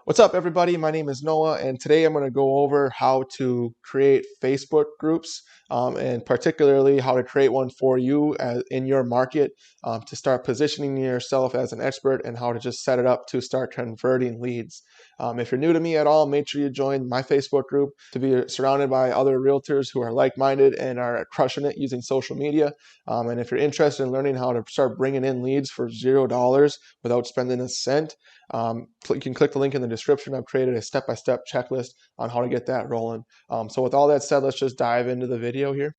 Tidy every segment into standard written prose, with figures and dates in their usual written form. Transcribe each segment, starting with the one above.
What's up, everybody? My name is Noah, and today I'm going to go over how to create Facebook groups, and particularly how to create one for you in your market to start positioning yourself as an expert, and how to just set it up to start converting leads. If you're new to me at all, make sure you join my Facebook group to be surrounded by other realtors who are like-minded and are crushing it using social media. And if you're interested in learning how to start bringing in leads for $0 without spending a cent, you can click the link in the description. I've created a step-by-step checklist on how to get that rolling. So with all that said, let's just dive into the video here.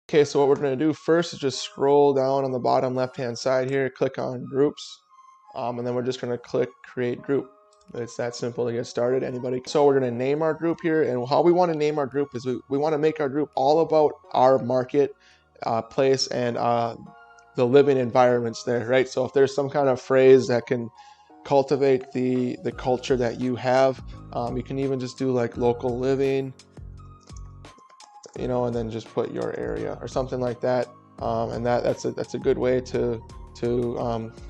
Okay, so what we're going to do first is just scroll down on the bottom left-hand side here, click on groups, and then we're just going to click create group. It's that simple to get started. Anybody. So we're going to name our group here, and how we want to name our group is we want to make our group all about our market, place, and the living environments there, right? So if there's some kind of phrase that can cultivate the culture that you have, you can even just do like local living, and then just put your area or something like that. And that's a good way to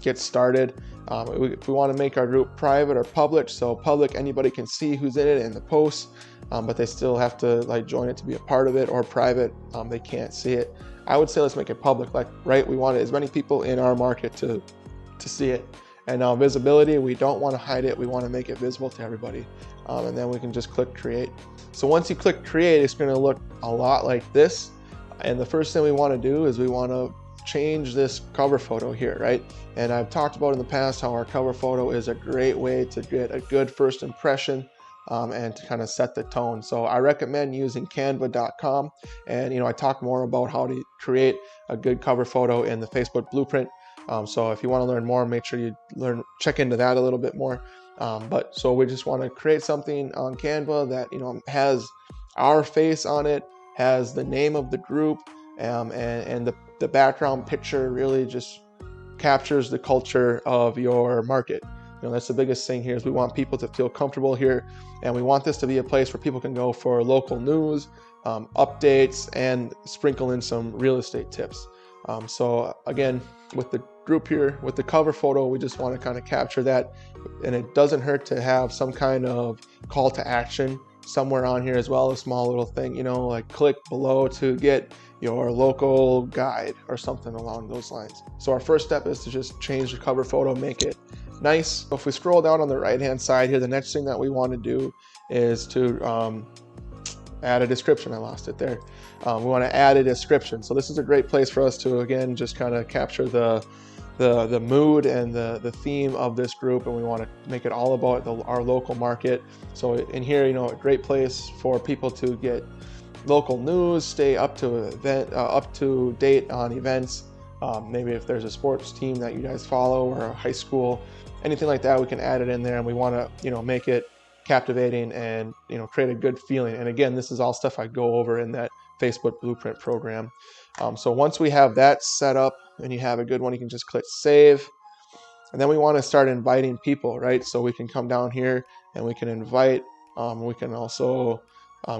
get started. If we want to make our group private or public, so public, anybody can see who's in it in the posts, but they still have to join it to be a part of it, or private, they can't see it. I would say let's make it public, right? We want as many people in our market to see it. And now visibility, we don't want to hide it. We want to make it visible to everybody. And then we can just click create. So once you click create, it's going to look a lot like this. And the first thing we want to do is we want to change this cover photo here, right? And I've talked about in the past how our cover photo is a great way to get a good first impression, and to kind of set the tone. So I recommend using canva.com, and I talk more about how to create a good cover photo in the Facebook blueprint. So if you want to learn more, make sure you check into that a little bit more. So we just want to create something on Canva that has our face on it, has the name of the group, and the background picture really just captures the culture of your market. That's the biggest thing here, is we want people to feel comfortable here, and we want this to be a place where people can go for local news, updates, and sprinkle in some real estate tips. So again, with the group here, with the cover photo, we just want to kind of capture that, and it doesn't hurt to have some kind of call to action somewhere on here as well, a small little thing, like click below to get your local guide or something along those lines. So our first step is to just change the cover photo, make it nice. So if we scroll down on the right hand side here, the next thing that we want to do is to add a description. I lost it there. We want to add a description. So this is a great place for us to, again, just kind of capture the mood and the theme of this group, and we want to make it all about our local market. So in here, a great place for people to get local news, stay up to date on events. Maybe if there's a sports team that you guys follow, or a high school, anything like that, we can add it in there, and we want to make it captivating and create a good feeling. And again, this is all stuff I go over in that Facebook blueprint program. So once we have that set up and you have a good one, you can just click save, and then we want to start inviting people, right? So we can come down here and we can invite. We can also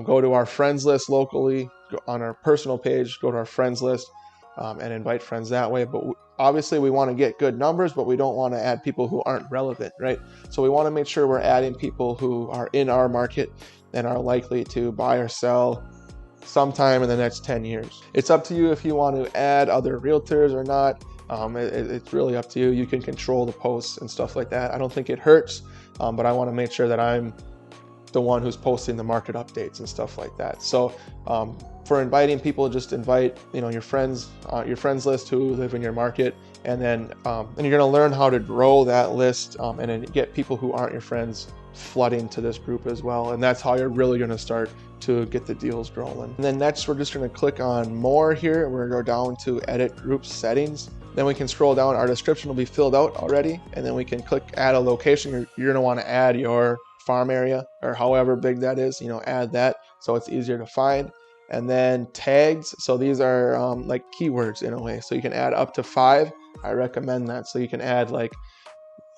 go to our friends list locally on our personal page, go to our friends list, and invite friends that way. But obviously we want to get good numbers, but we don't want to add people who aren't relevant, right? So we want to make sure we're adding people who are in our market and are likely to buy or sell sometime in the next 10 years. It's up to you if you want to add other realtors or not. It's really up to you. You can control the posts and stuff like that. I don't think it hurts, but I want to make sure that I'm the one who's posting the market updates and stuff like that. So for inviting people, just invite your friends list who live in your market, and then and you're going to learn how to grow that list, and then get people who aren't your friends flooding to this group as well. And that's how you're really going to start to get the deals rolling. And then next, we're just going to click on more here, and we're going to go down to edit group settings. Then we can scroll down. Our description will be filled out already, and then we can click add a location. You're going to want to add your farm area, or however big that is, add that so it's easier to find. And then tags, so these are like keywords in a way, so you can add up to 5. I recommend that. So you can add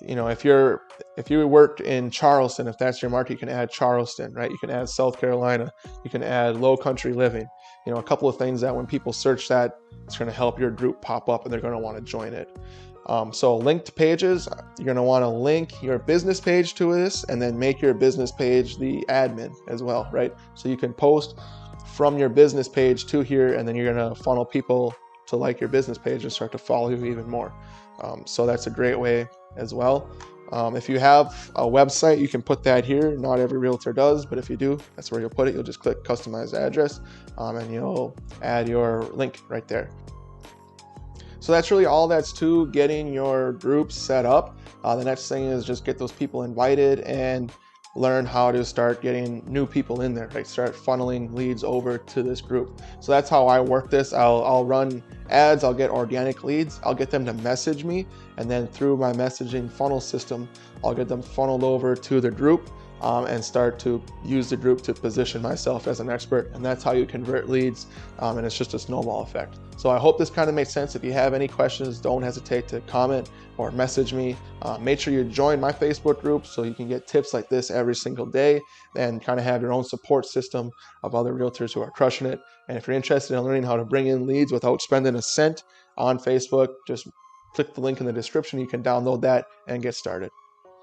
if you work in Charleston, if that's your market, you can add Charleston, right? You can add South Carolina, you can add low country living, a couple of things that when people search that, it's going to help your group pop up and they're going to want to join it. So linked pages, you're going to want to link your business page to this and then make your business page the admin as well, right? So you can post from your business page to here, and then you're going to funnel people to like your business page and start to follow you even more. So that's a great way as well. If you have a website, you can put that here. Not every realtor does, but if you do, that's where you'll put it. You'll just click customize address, and you'll add your link right there. So that's really all that's to getting your group set up. The next thing is just get those people invited and learn how to start getting new people in there, right? Start funneling leads over to this group. So that's how I work this. I'll run ads, I'll get organic leads, I'll get them to message me, and then through my messaging funnel system, I'll get them funneled over to the group and start to use the group to position myself as an expert. And that's how you convert leads, and it's just a snowball effect. So I hope this kind of makes sense. If you have any questions, don't hesitate to comment or message me. Make sure you join my Facebook group so you can get tips like this every single day and kind of have your own support system of other realtors who are crushing it. And if you're interested in learning how to bring in leads without spending a cent on Facebook, just click the link in the description. You can download that and get started.